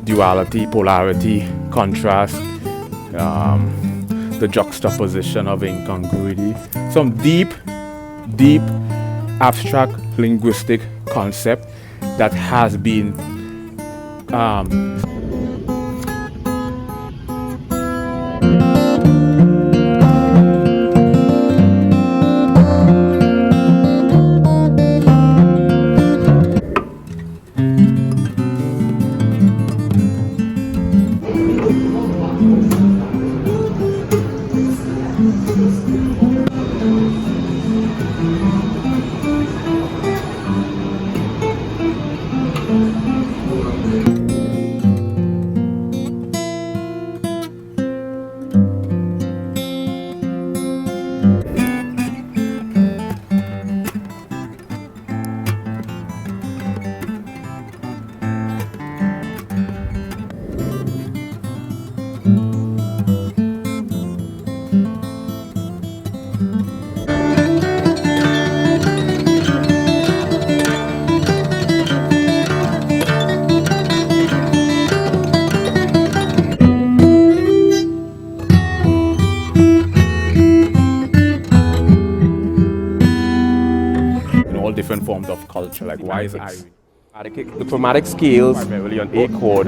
duality, polarity, contrast, the juxtaposition of incongruity. Some deep abstract linguistic concept that has been different forms of culture, like why is The chromatic scales primarily on A chord